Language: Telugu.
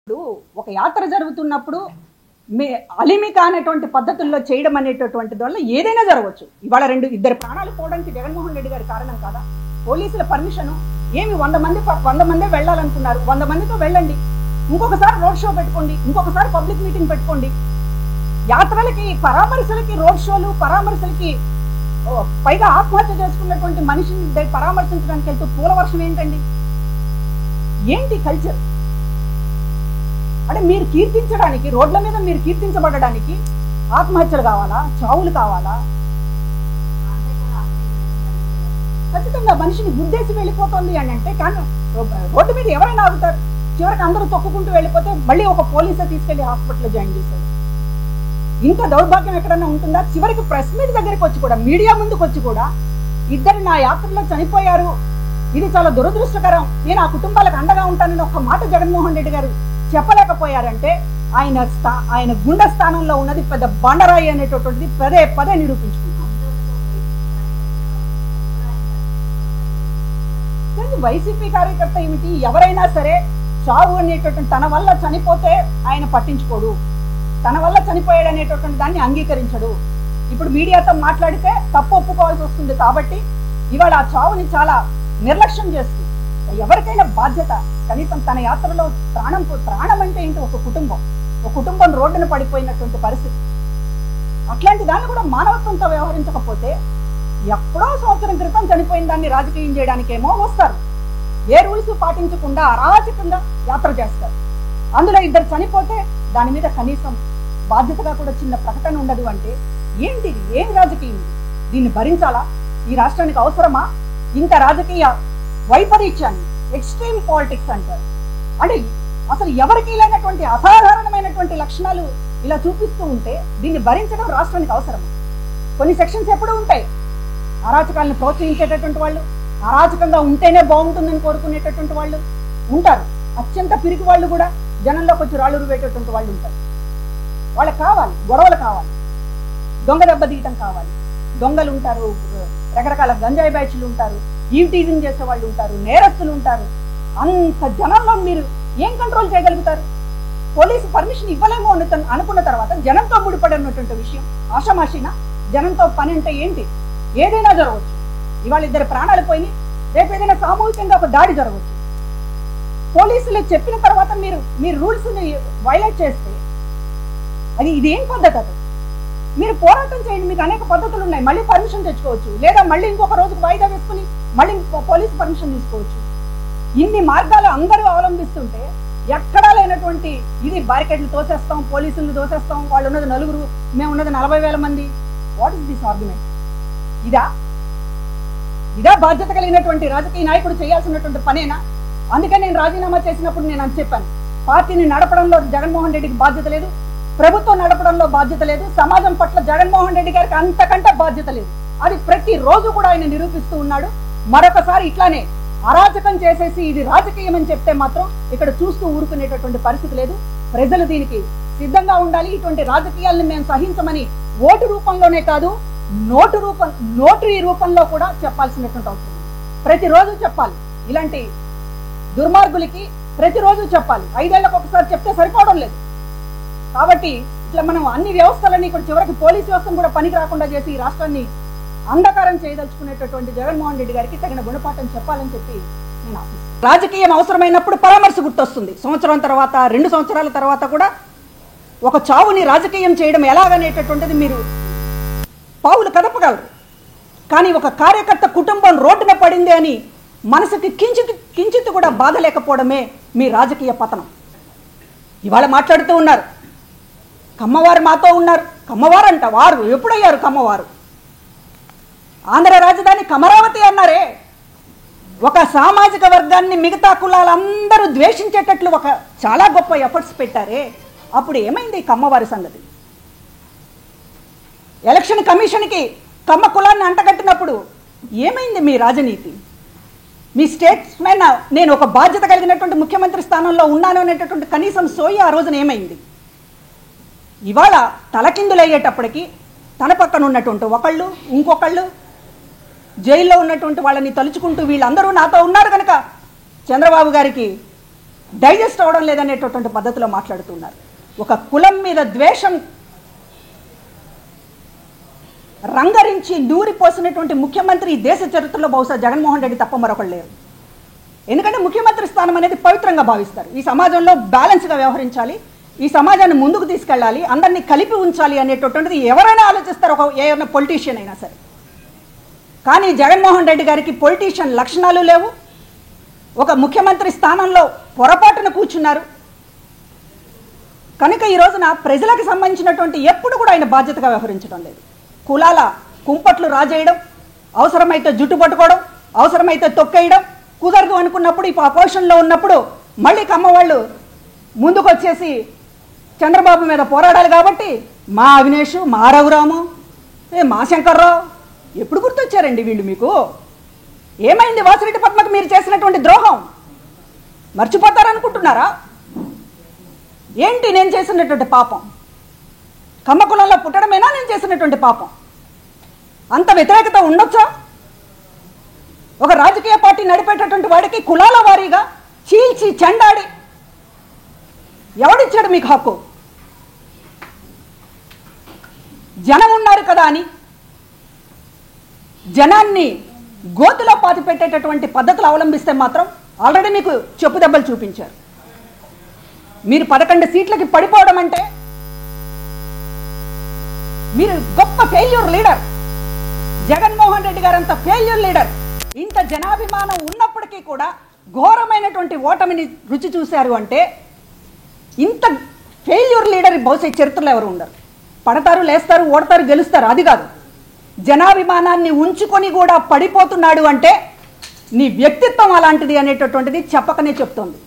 ఇప్పుడు ఒక యాత్ర జరుగుతున్నప్పుడు అలిమి కానటువంటి పద్ధతుల్లో చేయడం అనేటటువంటి వల్ల ఏదైనా జరగవచ్చు. ఇవాళ ఇద్దరు ప్రాణాలు పోవడానికి జగన్మోహన్ రెడ్డి గారి కారణం కాదా? పోలీసుల పర్మిషన్ ఏమి 100 మందే వెళ్ళాలనుకున్నారు, 100 మందితో వెళ్ళండి, ఇంకొకసారి రోడ్ షో పెట్టుకోండి, ఇంకొకసారి పబ్లిక్ మీటింగ్ పెట్టుకోండి. యాత్రలకి పరామర్శలకి రోడ్ షోలు పరామర్శలకి పైగా ఆత్మహత్య చేసుకున్నటువంటి మనిషిని పరామర్శించడానికి వెళ్తూ పూల వర్షం ఏంటండి? ఏంటి కల్చర్? అంటే మీరు కీర్తించడానికి, రోడ్ల మీద మీరు కీర్తించబడడానికి ఆత్మహత్యలు కావాలా, చావులు కావాలా? ఖచ్చితంగా మనిషిని గుద్దేసి వెళ్ళిపోతుంది అని అంటే, కానీ రోడ్డు మీద ఎవరైనా ఆగుతారు? చివరికి అందరూ తొక్కుకుంటూ వెళ్ళిపోతే మళ్ళీ ఒక పోలీసే తీసుకెళ్లి హాస్పిటల్లో జాయిన్ చేశారు. ఇంత దౌర్భాగ్యం ఎక్కడన్నా ఉంటుందా? చివరికి ప్రెస్ మీట్ దగ్గరికి వచ్చి కూడా, మీడియా ముందుకు వచ్చి కూడా, ఇద్దరు నా యాత్రలో చనిపోయారు, ఇది చాలా దురదృష్టకరం, నేను ఆ కుటుంబాలకు అండగా ఉంటానని ఒక్క మాట జగన్మోహన్ రెడ్డి గారు చెప్పలేకపోయారంటే ఆయన గుండె స్థానంలో ఉన్నది పెద్ద బండరాయి అనేటటువంటిది పదే పదే నిరూపించుకుంటాం. వైసీపీ కార్యకర్త ఏమిటి, ఎవరైనా సరే చావు అనేటటువంటి తన వల్ల చనిపోతే ఆయన పట్టించుకోడు, తన వల్ల చనిపోయాడు అనేటటువంటి దాన్ని అంగీకరించడు. ఇప్పుడు మీడియాతో మాట్లాడితే తప్పు ఒప్పుకోవాల్సి వస్తుంది. కాబట్టి ఇవాళ ఆ చావుని చాలా నిర్లక్ష్యం చేస్తూ, ఎవరికైనా బాధ్యత, కనీసం తన యాత్రలో ప్రాణం అంటే ఏంటి? ఒక కుటుంబం రోడ్డున పడిపోయినటువంటి పరిస్థితి. అట్లాంటి దాన్ని కూడా మానవత్వంతో వ్యవహరించకపోతే ఎప్పుడో సంవత్సరం క్రితం చనిపోయిన దాన్ని రాజకీయం చేయడానికేమో వస్తారు. ఏ రూల్స్ పాటించకుండా అరాచకంగా యాత్ర చేస్తారు. అందులో ఇద్దరు చనిపోతే దాని మీద కనీసం బాధ్యతగా కూడా చిన్న ప్రకటన ఉండదు. అంటే ఏంటి? ఏం రాజకీయం? దీన్ని భరించాలా? ఈ రాష్ట్రానికి అవసరమా ఇంత రాజకీయ వైపరీత్యాన్ని? ఎక్స్ట్రీమ్ పాలిటిక్స్ అంటారు. అంటే అసలు ఎవరికి లేనటువంటి అసాధారణమైనటువంటి లక్షణాలు ఇలా చూపిస్తూ ఉంటే దీన్ని భరించడం రాష్ట్రానికి అవసరమా? కొన్ని సెక్షన్స్ ఎప్పుడూ ఉంటాయి. అరాచకాలను ప్రోత్సహించేటటువంటి వాళ్ళు, అరాచకంగా ఉంటేనే బాగుంటుందని కోరుకునేటటువంటి వాళ్ళు ఉంటారు. అత్యంత పిరికి వాళ్ళు కూడా జనంలోకి వచ్చి రాళ్ళు రువేటటువంటి వాళ్ళు ఉంటారు. వాళ్ళకి కావాలి, గొడవలు కావాలి, దొంగ దెబ్బ తీయటం కావాలి. దొంగలు ఉంటారు, రకరకాల గంజాయి బ్యాచ్లు ఉంటారు, ఈవ్ టీజింగ్ చేసే వాళ్ళు ఉంటారు, నేరస్తులు ఉంటారు. అంత జనంలో మీరు ఏం కంట్రోల్ చేయగలుగుతారు? పోలీసు పర్మిషన్ ఇవ్వలేమో అనుకున్న తర్వాత జనంతో ముడిపడినటువంటి విషయం ఆషామాషినా? జనంతో పని అంటే ఏంటి? ఏదైనా జరగవచ్చు. ఇవాళ ఇద్దరు ప్రాణాలు పోయి రేపు ఏదైనా సామూహికంగా ఒక దాడి జరగవచ్చు. పోలీసులు చెప్పిన తర్వాత మీరు రూల్స్ ని వైలేట్ చేస్తే ఇది ఏం పద్ధతి? అది మీరు పోరాటం చేయండి, మీకు అనేక పద్ధతులు ఉన్నాయి. మళ్ళీ పర్మిషన్ తెచ్చుకోవచ్చు, లేదా మళ్ళీ ఇంకొక రోజుకు వాయిదా వేసుకుని మళ్ళీ పోలీసు పర్మిషన్ తీసుకోవచ్చు. ఇన్ని మార్గాలు అందరూ అవలంబిస్తుంటే ఎక్కడా లేనటువంటి ఇది బ్యారికేడ్లు తోసేస్తాం, పోలీసులు తోసేస్తాం, వాళ్ళు ఉన్నది 4, మేము ఉన్నది 40,000 మంది. What is this argument? ఇదా బాధ్యత కలిగినటువంటి రాజకీయ నాయకుడు చేయాల్సినటువంటి పనేనా? అందుకే నేను రాజీనామా చేసినప్పుడు నేను అని చెప్పాను, పార్టీని నడపడంలో జగన్మోహన్ రెడ్డికి బాధ్యత లేదు, ప్రభుత్వం నడపడంలో బాధ్యత లేదు, సమాజం పట్ల జగన్మోహన్ రెడ్డి గారికి అంతకంటే బాధ్యత లేదు. అది ప్రతిరోజు కూడా ఆయన నిరూపిస్తూ ఉన్నాడు. మరొకసారి ఇట్లానే అరాచకం చేసేసి ఇది రాజకీయం అని చెప్తే మాత్రం ఇక్కడ చూస్తూ ఊరుకునేటటువంటి పరిస్థితి లేదు. ప్రజలు దీనికి సిద్ధంగా ఉండాలి. ఇటువంటి రాజకీయాలను మేము సహించమని ఓటు రూపంలోనే కాదు, నోటు రూపంలో కూడా చెప్పాల్సినటువంటి అవసరం. ప్రతిరోజు చెప్పాలి. ఇలాంటి దుర్మార్గులకి ప్రతిరోజు చెప్పాలి. 5 ఏళ్లకు ఒకసారి చెప్తే సరిపోవడం లేదు. కాబట్టి ఇట్లా మనం అన్ని వ్యవస్థలని ఇక్కడ చివరికి పోలీస్ వ్యవస్థను కూడా పనికి రాకుండా చేసి ఈ రాష్ట్రాన్ని అంధకారం చేయదలుచుకునేటటువంటి జగన్మోహన్ రెడ్డి గారికి తగిన గుణపాఠం చెప్పాలని చెప్పి నేను ఆశిస్తున్నాను. రాజకీయం అవసరమైనప్పుడు పరామర్శ గుర్తొస్తుంది. సంవత్సరం తర్వాత, 2 సంవత్సరాల తర్వాత కూడా ఒక చావుని రాజకీయం చేయడం ఎలాగనేటటువంటిది మీరు పావులు కదపగలరు. కానీ ఒక కార్యకర్త కుటుంబం రోడ్డున పడింది అని మనసుకి కించిత్ కూడా బాధ లేకపోవడమే మీ రాజకీయ పతనం. ఇవాళ మాట్లాడుతూ ఉన్నారు, కమ్మవారు మాతో ఉన్నారు. కమ్మవారు అంట, వారు ఎప్పుడయ్యారు కమ్మవారు? ఆంధ్ర రాజధాని కమరావతి అన్నారే. ఒక సామాజిక వర్గాన్ని మిగతా కులాలందరూ ద్వేషించేటట్లు ఒక చాలా గొప్ప ఎఫర్ట్స్ పెట్టారే. అప్పుడు ఏమైంది కమ్మవారి సంగతి? ఎలక్షన్ కమిషన్కి కమ్మ కులాన్ని అంటగట్టినప్పుడు ఏమైంది మీ రాజనీతి? మీ స్టేట్స్మెన్ నేను ఒక బాధ్యత కలిగినటువంటి ముఖ్యమంత్రి స్థానంలో ఉన్నాను అనేటటువంటి కనీసం సోయి ఆ రోజున ఏమైంది? ఇవాళ తలకిందులయ్యేటప్పటికి తన పక్కన ఉన్నటువంటి ఒకళ్ళు ఇంకొకళ్ళు జైల్లో ఉన్నటువంటి వాళ్ళని తలుచుకుంటూ వీళ్ళందరూ నాతో ఉన్నారు కనుక చంద్రబాబు గారికి డైజెస్ట్ అవ్వడం లేదనేటటువంటి పద్ధతిలో మాట్లాడుతున్నారు. ఒక కులం మీద ద్వేషం రంగరించి నూరిపోసినటువంటి ముఖ్యమంత్రి ఈ దేశ చరిత్రలో బహుశా జగన్మోహన్ రెడ్డి తప్ప మరొకరు లేరు. ఎందుకంటే ముఖ్యమంత్రి స్థానం అనేది పవిత్రంగా భావిస్తారు. ఈ సమాజంలో బ్యాలెన్స్గా వ్యవహరించాలి, ఈ సమాజాన్ని ముందుకు తీసుకెళ్ళాలి, అందరినీ కలిపి ఉంచాలి అనేటటువంటిది ఎవరైనా ఆలోచిస్తారు, ఏమైనా పొలిటీషియన్ అయినా సరే. కానీ జగన్మోహన్ రెడ్డి గారికి పొలిటీషియన్ లక్షణాలు లేవు. ఒక ముఖ్యమంత్రి స్థానంలో పొరపాటున కూర్చున్నారు కనుక ఈ రోజున ప్రజలకు సంబంధించినటువంటి ఎప్పుడు కూడా ఆయన బాధ్యతగా వ్యవహరించడం లేదు. కులాల కుంపట్లు రాజేయడం, అవసరమైతే జుట్టు పట్టుకోవడం, అవసరమైతే తొక్కేయడం, కుదరదు అనుకున్నప్పుడు ఇప్పుడు అపోజిషన్లో ఉన్నప్పుడు మళ్ళీ కమ్మ వాళ్ళు ముందుకు వచ్చేసి చంద్రబాబు మీద పోరాడాలి కాబట్టి మా అవినేష్, మా రఘురాము, మా శంకర్రావు ఎప్పుడు గుర్తొచ్చారండి వీళ్ళు మీకు? ఏమైంది వాసిరెడ్డి పద్మకు మీరు చేసినటువంటి ద్రోహం? మర్చిపోతారనుకుంటున్నారా? ఏంటి నేను చేసినటువంటి పాపం? కమ్మ కులంలో పుట్టడమేనా నేను చేసినటువంటి పాపం? అంత వ్యతిరేకత ఉండొచ్చా? ఒక రాజకీయ పార్టీ నడిపేటటువంటి వాడికి కులాల వారీగా చీల్చి చెండాడి ఎవడిచ్చాడు మీకు హక్కు? జనం ఉన్నారు కదా అని జనాన్ని గోతులో పాతి పెట్టేటటువంటి పద్ధతులు అవలంబిస్తే మాత్రం ఆల్రెడీ మీకు చెప్పు దెబ్బలు చూపించారు. మీరు 11 సీట్లకి పడిపోవడం అంటే మీరు గొప్ప ఫెయిల్యూర్ లీడర్. జగన్మోహన్ రెడ్డి గారు అంత ఫెయిల్యూర్ లీడర్. ఇంత జనాభిమానం ఉన్నప్పటికీ కూడా ఘోరమైనటువంటి ఓటమిని రుచి చూశారు అంటే ఇంత ఫెయిల్యూర్ లీడర్ బహుశా చరిత్రలో ఎవరు ఉండరు. పడతారు, లేస్తారు, ఓడతారు, గెలుస్తారు, అది కాదు. జనాభిమానాన్ని ఉంచుకొని కూడా పడిపోతున్నాడు అంటే నీ వ్యక్తిత్వం అలాంటిది అనేటటువంటిది చెప్పకనే చెప్తోంది.